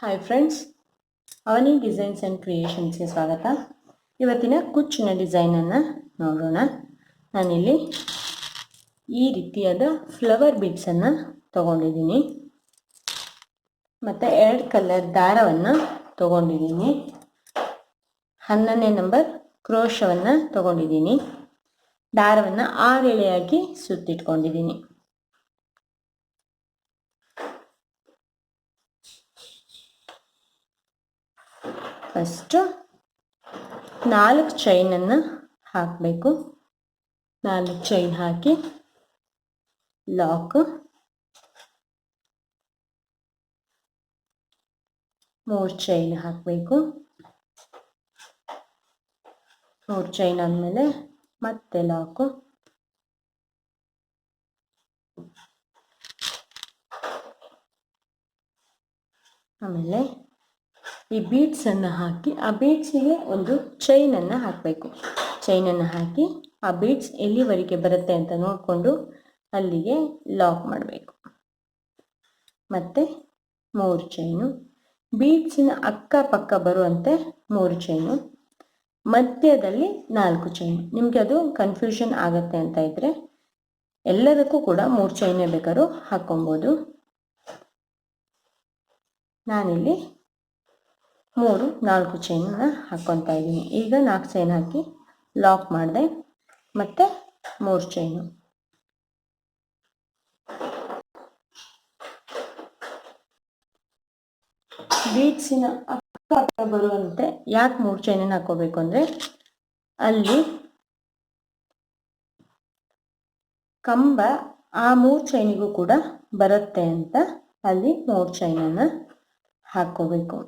Hi friends, Avani designs and ಕ್ರಿಯೇಷನ್ಸ್ಗೆ ಸ್ವಾಗತ. ಇವತ್ತಿನ ಕುಚ್ಚಿನ ಡಿಸೈನನ್ನು ನೋಡೋಣ. ನಾನಿಲ್ಲಿ ಈ ರೀತಿಯಾದ ಫ್ಲವರ್ ಬೀಡ್ಸನ್ನು ತಗೊಂಡಿದ್ದೀನಿ ಮತ್ತು 2 ಕಲರ್ ದಾರವನ್ನು ತಗೊಂಡಿದ್ದೀನಿ. 11ನೇ ನಂಬರ್ ಕ್ರೋಶವನ್ನು ತಗೊಂಡಿದ್ದೀನಿ. ದಾರವನ್ನು 6 ಎಳೆಯಾಗಿ ಸುತ್ತಿಟ್ಕೊಂಡಿದ್ದೀನಿ. ಫಸ್ಟು 4 ಚೈನನ್ನು ಹಾಕಬೇಕು. 4 ಚೈನ್ ಹಾಕಿ ಲಾಕ್, 3 ಚೈನ್ ಹಾಕಬೇಕು. 3 ಚೈನ್ ಆದಮೇಲೆ ಮತ್ತೆ ಲಾಕು, ಆಮೇಲೆ ಈ ಬೀಡ್ಸನ್ನು ಹಾಕಿ ಆ ಬೀಡ್ಸಿಗೆ ಒಂದು ಚೈನನ್ನು ಹಾಕಬೇಕು. ಚೈನನ್ನು ಹಾಕಿ ಆ ಬೀಡ್ಸ್ ಎಲ್ಲಿವರೆಗೆ ಬರುತ್ತೆ ಅಂತ ನೋಡಿಕೊಂಡು ಅಲ್ಲಿಗೆ ಲಾಕ್ ಮಾಡಬೇಕು. ಮತ್ತು 3 ಚೈನು, ಬೀಡ್ಸಿನ ಅಕ್ಕಪಕ್ಕ ಬರುವಂತೆ 3 ಚೈನು, ಮಧ್ಯದಲ್ಲಿ 4 ಚೈನು. ನಿಮಗೆ ಅದು ಕನ್ಫ್ಯೂಷನ್ ಆಗುತ್ತೆ ಅಂತ ಇದ್ದರೆ ಎಲ್ಲದಕ್ಕೂ ಕೂಡ 3 ಚೈನೇ ಬೇಕಾದ್ರೂ ಹಾಕ್ಕೊಬೋದು. ನಾನಿಲ್ಲಿ 4 ಚೈನನ್ನ ಹಾಕ್ಕೊತಾ ಇದ್ದೀನಿ. ಈಗ 4 ಚೈನ್ ಹಾಕಿ ಲಾಕ್ ಮಾಡಿದೆ. ಮತ್ತು 3 ಚೈನು, ಬೀಡ್ಸಿನ ಅಕ್ಕ ಬರುವಂತೆ ಯಾಕೆ 3 ಚೈನನ್ನು ಹಾಕೋಬೇಕು ಅಂದರೆ ಅಲ್ಲಿ ಕಂಬ ಆ 3 ಚೈನಿಗೂ ಕೂಡ ಬರುತ್ತೆ ಅಂತ ಅಲ್ಲಿ 3 ಚೈನನ್ನು ಹಾಕೋಬೇಕು.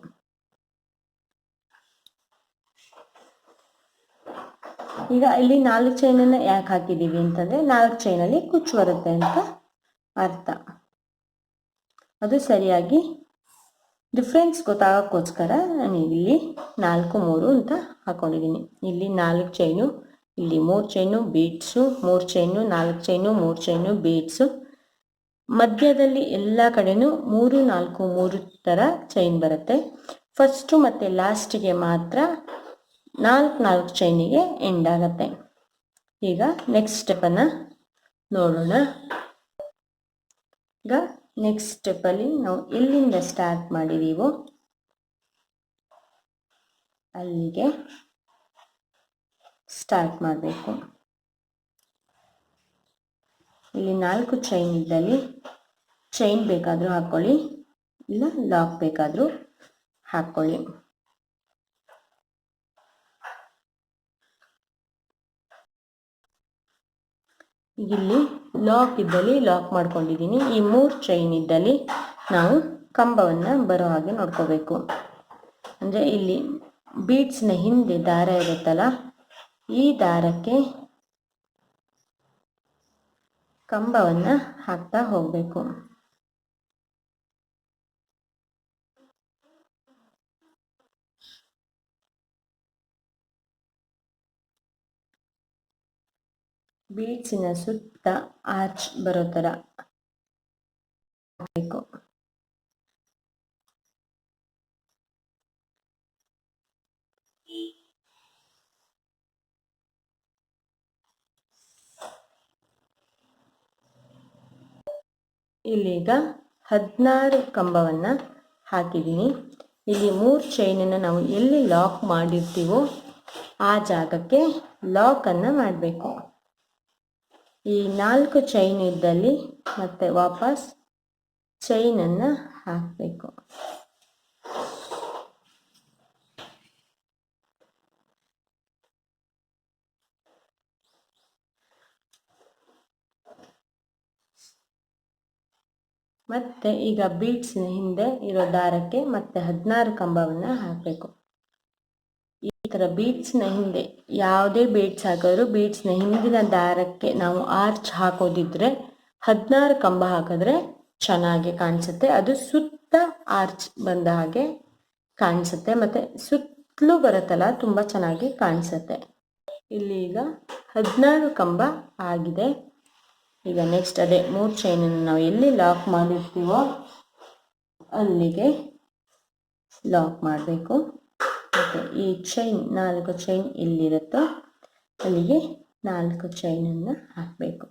ಈಗ ಇಲ್ಲಿ 4 ಚೈನನ್ನು ಯಾಕೆ ಹಾಕಿದ್ದೀವಿ ಅಂತಂದರೆ 4 ಚೈನಲ್ಲಿ ಕುಚ್ಚು ಬರುತ್ತೆ ಅಂತ ಅರ್ಥ. ಅದು ಸರಿಯಾಗಿ ಡಿಫ್ರೆನ್ಸ್ ಗೊತ್ತಾಗೋಕ್ಕೋಸ್ಕರ ನಾನು ಇಲ್ಲಿ 4, 3 ಅಂತ ಹಾಕೊಂಡಿದ್ದೀನಿ. ಇಲ್ಲಿ 4 ಚೈನು, ಇಲ್ಲಿ 3 chain, beads 3 chain, 4 chain, 3 chain, beads, ಮಧ್ಯದಲ್ಲಿ ಎಲ್ಲ ಕಡೆನೂ 3, 4, 3 ಥರ ಚೈನ್ ಬರುತ್ತೆ. ಫಸ್ಟು ಮತ್ತು ಲಾಸ್ಟಿಗೆ ಮಾತ್ರ 4 ಚೈನಿಗೆ ಎಂಡ್ ಆಗುತ್ತೆ. ಈಗ ನೆಕ್ಸ್ಟ್ ಸ್ಟೆಪ್ಪನ್ನು ನೋಡೋಣ. ಈಗ ನೆಕ್ಸ್ಟ್ ಸ್ಟೆಪ್ಪಲ್ಲಿ ನಾವು ಎಲ್ಲಿಂದ ಸ್ಟಾರ್ಟ್ ಮಾಡಿದ್ದೀವೋ ಅಲ್ಲಿಗೆ ಸ್ಟಾರ್ಟ್ ಮಾಡಬೇಕು. ಇಲ್ಲಿ 4 ಚೈನ್ ಇದ್ದಲ್ಲಿ ಚೈನ್ ಬೇಕಾದರೂ ಹಾಕ್ಕೊಳ್ಳಿ, ಇಲ್ಲ ಲಾಕ್ ಬೇಕಾದರೂ ಹಾಕ್ಕೊಳ್ಳಿ. ಇಲ್ಲಿ ಲಾಕ್ ಇದ್ದಲ್ಲಿ ಲಾಕ್ ಮಾಡ್ಕೊಂಡಿದ್ದೀನಿ. ಈ 3 ಚೈನ್ ಇದ್ದಲ್ಲಿ ನಾವು ಕಂಬವನ್ನು ಬರೋ ಹಾಗೆ ನೋಡ್ಕೋಬೇಕು. ಅಂದರೆ ಇಲ್ಲಿ ಬೀಡ್ಸ್ನ ಹಿಂದೆ ದಾರ ಇರುತ್ತಲ್ಲ, ಈ ದಾರಕ್ಕೆ ಕಂಬವನ್ನು ಹಾಕ್ತಾ ಹೋಗಬೇಕು. ಬೀಡ್ಸಿನ ಸುತ್ತ ಆರ್ಚ್ ಬರೋ ಥರ ಹಾಕಬೇಕು. ಇಲ್ಲೀಗ 16 ಕಂಬವನ್ನು ಹಾಕಿದ್ದೀನಿ. ಇಲ್ಲಿ 3 ಚೈನನ್ನು ನಾವು ಎಲ್ಲಿ ಲಾಕ್ ಮಾಡಿರ್ತೀವೋ ಆ ಜಾಗಕ್ಕೆ ಲಾಕನ್ನು ಮಾಡಬೇಕು. ಈ 4 ಚೈನ್ ಇದ್ದಲ್ಲಿ ಮತ್ತೆ ವಾಪಸ್ ಚೈನನ್ನು ಹಾಕಬೇಕು. ಮತ್ತೆ ಈಗ ಬೀಡ್ಸ್ನ ಹಿಂದೆ ಇರೋ ದಾರಕ್ಕೆ ಮತ್ತೆ 16 ಕಂಬವನ್ನು ಹಾಕಬೇಕು. ಈ ಥರ ಬೀಡ್ಸ್ನ ಹಿಂದೆ ಯಾವುದೇ ಬೀಡ್ಸ್ ಹಾಕಿದ್ರು ಬೀಡ್ಸ್ನ ಹಿಂದಿನ ದಾರಕ್ಕೆ ನಾವು ಆರ್ಚ್ ಹಾಕೋದಿದ್ರೆ 16 ಕಂಬ ಹಾಕಿದ್ರೆ ಚೆನ್ನಾಗಿ ಕಾಣಿಸುತ್ತೆ. ಅದು ಸುತ್ತ ಆರ್ಚ್ ಬಂದ ಹಾಗೆ ಕಾಣಿಸುತ್ತೆ, ಮತ್ತು ಸುತ್ತಲೂ ಬರುತ್ತಲ್ಲ ತುಂಬ ಚೆನ್ನಾಗಿ ಕಾಣಿಸುತ್ತೆ. ಇಲ್ಲಿ ಈಗ 16 ಕಂಬ ಆಗಿದೆ. ಈಗ ನೆಕ್ಸ್ಟ್ ಅದೇ 3 ಚೈನನ್ನು ನಾವು ಎಲ್ಲಿ ಲಾಕ್ ಮಾಡಿರ್ತೀವೋ ಅಲ್ಲಿಗೆ ಲಾಕ್ ಮಾಡಬೇಕು. ಮತ್ತು ಈ ಚೈನ್ 4 ಚೈನ್ ಎಲ್ಲಿರುತ್ತೋ ಅಲ್ಲಿಗೆ 4 ಚೈನನ್ನು ಹಾಕಬೇಕು.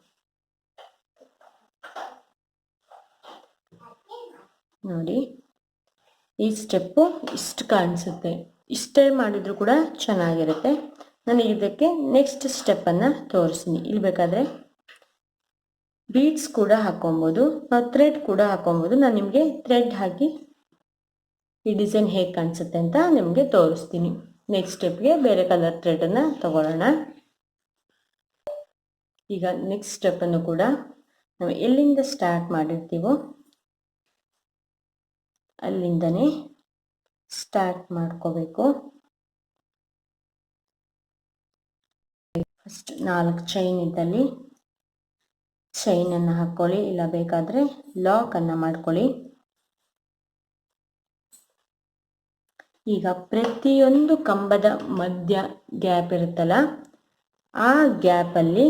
ನೋಡಿ, ಈ ಸ್ಟೆಪ್ಪು ಇಷ್ಟು ಕಾಣಿಸುತ್ತೆ. ಇಷ್ಟೇ ಮಾಡಿದರೂ ಕೂಡ ಚೆನ್ನಾಗಿರುತ್ತೆ. ನಾನು ಇದಕ್ಕೆ ನೆಕ್ಸ್ಟ್ ಸ್ಟೆಪ್ಪನ್ನು ತೋರಿಸ್ತೀನಿ. ಇಲ್ಲಿ ಬೇಕಾದರೆ ಬೀಡ್ಸ್ ಕೂಡ ಹಾಕೊಬೋದು, ನಾವು ಥ್ರೆಡ್ ಕೂಡ ಹಾಕೊಬೋದು. ನಾನು ನಿಮಗೆ ಥ್ರೆಡ್ ಹಾಕಿ ಈ ಡಿಸೈನ್ ಹೇಗೆ ಕಾಣಿಸುತ್ತೆ ಅಂತ ನಿಮಗೆ ತೋರಿಸ್ತೀನಿ. ನೆಕ್ಸ್ಟ್ ಸ್ಟೆಪ್ಗೆ ಬೇರೆ ಕಲರ್ ಥ್ರೆಡನ್ನು ತಗೊಳ್ಳೋಣ. ಈಗ ನೆಕ್ಸ್ಟ್ ಸ್ಟೆಪ್ಪನ್ನು ಕೂಡ ನಾವು ಎಲ್ಲಿಂದ ಸ್ಟಾರ್ಟ್ ಮಾಡಿರ್ತೀವೋ ಅಲ್ಲಿಂದನೇ ಸ್ಟಾರ್ಟ್ ಮಾಡ್ಕೋಬೇಕು. ಫಸ್ಟ್ 4 ಚೈನ್ ಇದ್ದಲ್ಲಿ ಚೈನನ್ನು ಹಾಕ್ಕೊಳ್ಳಿ, ಇಲ್ಲ ಬೇಕಾದರೆ ಲಾಕನ್ನು ಮಾಡ್ಕೊಳ್ಳಿ. ಈಗ ಪ್ರತಿಯೊಂದು ಕಂಬದ ಮಧ್ಯ ಗ್ಯಾಪ್ ಇರುತ್ತಲ್ಲ, ಆ ಗ್ಯಾಪಲ್ಲಿ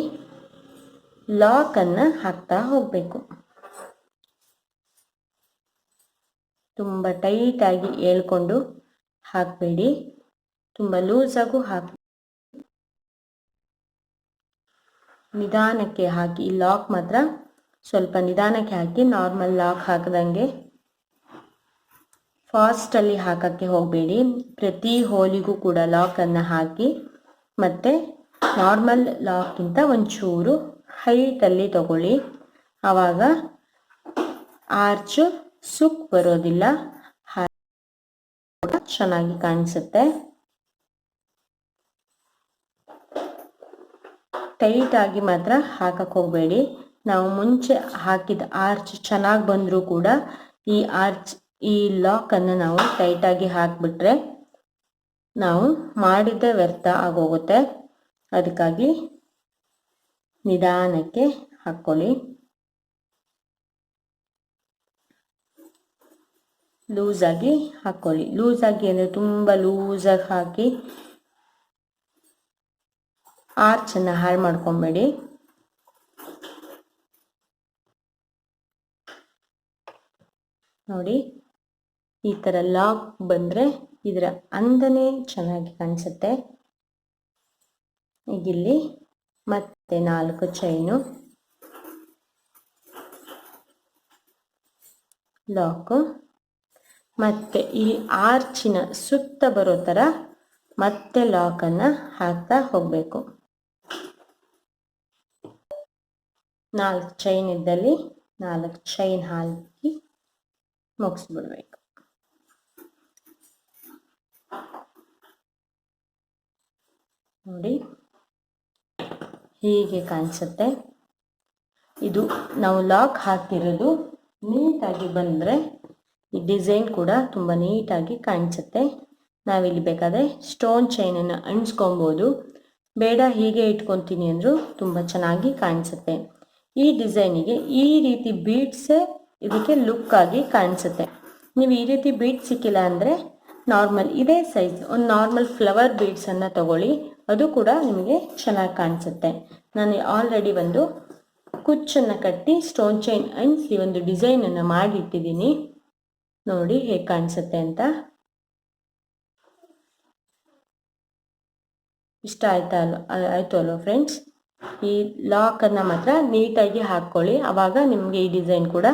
ಲಾಕನ್ನು ಹಾಕ್ತಾ ಹೋಗಬೇಕು. ತುಂಬ ಟೈಟಾಗಿ ಎಳ್ಕೊಂಡು ಹಾಕಬೇಡಿ, ತುಂಬ ಲೂಸಾಗೂ ನಿಧಾನಕ್ಕೆ ಹಾಕಿ. ಈ ಲಾಕ್ ಮಾತ್ರ ಸ್ವಲ್ಪ ನಿಧಾನಕ್ಕೆ ಹಾಕಿ, ನಾರ್ಮಲ್ ಲಾಕ್ ಹಾಕದಂಗೆ ಫಾಸ್ಟಲ್ಲಿ ಹಾಕೋಕ್ಕೆ ಹೋಗಬೇಡಿ. ಪ್ರತಿ ಹೋಲಿಗೂ ಕೂಡ ಲಾಕನ್ನು ಹಾಕಿ, ಮತ್ತು ನಾರ್ಮಲ್ ಲಾಕ್ಗಿಂತ ಒಂಚೂರು ಹೈಟಲ್ಲಿ ತಗೊಳ್ಳಿ. ಆವಾಗ ಆರ್ಚು ಸುಕ್ ಬರೋದಿಲ್ಲ, ಚೆನ್ನಾಗಿ ಕಾಣಿಸುತ್ತೆ. ಟೈಟಾಗಿ ಮಾತ್ರ ಹಾಕಕ್ಕೆ ಹೋಗಬೇಡಿ. ನಾವು ಮುಂಚೆ ಹಾಕಿದ ಆರ್ಚ್ ಚೆನ್ನಾಗಿ ಬಂದರೂ ಕೂಡ ಈ ಲಾಕನ್ನು ನಾವು ಟೈಟಾಗಿ ಹಾಕಿಬಿಟ್ರೆ ನಾವು ಮಾಡಿದ ವ್ಯರ್ಥ ಆಗೋಗುತ್ತೆ. ಅದಕ್ಕಾಗಿ ನಿಧಾನಕ್ಕೆ ಹಾಕ್ಕೊಳ್ಳಿ. ಲೂಸಾಗಿ ಹಾಕ್ಕೊಳ್ಳಿ. ಲೂಸಾಗಿ ಅಂದರೆ ತುಂಬ ಲೂಸಾಗಿ ಹಾಕಿ ಆರ್ಚನ್ನು ಹಾಳು ಮಾಡ್ಕೊಬೇಡಿ. ನೋಡಿ, ಈ ಥರ ಲಾಕ್ ಬಂದರೆ ಇದರ ಅಂದನೇ ಚೆನ್ನಾಗಿ ಕಾಣಿಸುತ್ತೆ. ಈಗಿಲ್ಲಿ ಮತ್ತೆ 4 ಚೈನು, ಲಾಕು, ಮತ್ತೆ ಈ ಆರ್ಚಿನ ಸುತ್ತ ಬರೋ ಥರ ಮತ್ತೆ ಲಾಕನ್ನು ಹಾಕ್ತಾ ಹೋಗಬೇಕು. 4 ಚೈನ್ ಇದ್ದಲ್ಲಿ 4 ಚೈನ್ ಹಾಕಿ ಮುಗಿಸ್ಬಿಡ್ಬೇಕು. ನೋಡಿ, ಹೀಗೆ ಕಾಣಿಸುತ್ತೆ. ಇದು ನಾವು ಲಾಕ್ ಹಾಕಿರೋದು ನೀಟಾಗಿ ಬಂದರೆ ಈ ಡಿಸೈನ್ ಕೂಡ ತುಂಬ ನೀಟಾಗಿ ಕಾಣಿಸುತ್ತೆ. ನಾವಿಲ್ಲಿ ಬೇಕಾದರೆ ಸ್ಟೋನ್ ಚೈನನ್ನು ಅಂಟಿಸ್ಕೊಬೋದು, ಬೇಡ ಹೀಗೆ ಇಟ್ಕೊತೀನಿ ಅಂದರೂ ತುಂಬ ಚೆನ್ನಾಗಿ ಕಾಣಿಸುತ್ತೆ. ಈ ಡಿಸೈನಿಗೆ ಈ ರೀತಿ ಬೀಡ್ಸೇ ಇದಕ್ಕೆ ಲುಕ್ ಆಗಿ ಕಾಣಿಸುತ್ತೆ. ನೀವು ಈ ರೀತಿ ಬೀಡ್ಸ್ ಸಿಕ್ಕಿಲ್ಲ ಅಂದರೆ ನಾರ್ಮಲ್ ಇದೇ ಸೈಜ್ ಒಂದು ನಾರ್ಮಲ್ ಫ್ಲವರ್ ಬೀಡ್ಸನ್ನು ತಗೊಳ್ಳಿ, ಅದು ಕೂಡ ನಿಮಗೆ ಚೆನ್ನಾಗಿ ಕಾಣಿಸುತ್ತೆ. ನಾನು ಆಲ್ರೆಡಿ ಒಂದು ಕುಚ್ಚನ್ನು ಕಟ್ಟಿ ಸ್ಟೋನ್ ಚೈನ್ ಅಂಟಿಸಿ ಒಂದು ಡಿಸೈನನ್ನು ಮಾಡಿಟ್ಟಿದ್ದೀನಿ. ನೋಡಿ ಹೇಗೆ ಕಾಣಿಸುತ್ತೆ ಅಂತ. ಇಷ್ಟ ಆಯಿತು ಅಲ್ವ ಫ್ರೆಂಡ್ಸ್? ಈ ಲಾಕನ್ನು ಮಾತ್ರ ನೀಟಾಗಿ ಹಾಕ್ಕೊಳ್ಳಿ, ಆವಾಗ ನಿಮಗೆ ಈ ಡಿಸೈನ್ ಕೂಡ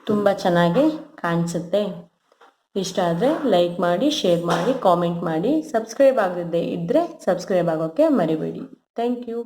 ತುಂಬ ಚೆನ್ನಾಗಿ ಕಾಣಿಸುತ್ತೆ. ಇಷ್ಟ ಆದರೆ ಲೈಕ್ ಮಾಡಿ, ಶೇರ್ ಮಾಡಿ, ಕಾಮೆಂಟ್ ಮಾಡಿ. ಸಬ್ಸ್ಕ್ರೈಬ್ ಆಗದೇ ಇದ್ದರೆ ಸಬ್ಸ್ಕ್ರೈಬ್ ಆಗೋಕ್ಕೆ ಮರಿಬೇಡಿ. Thank you.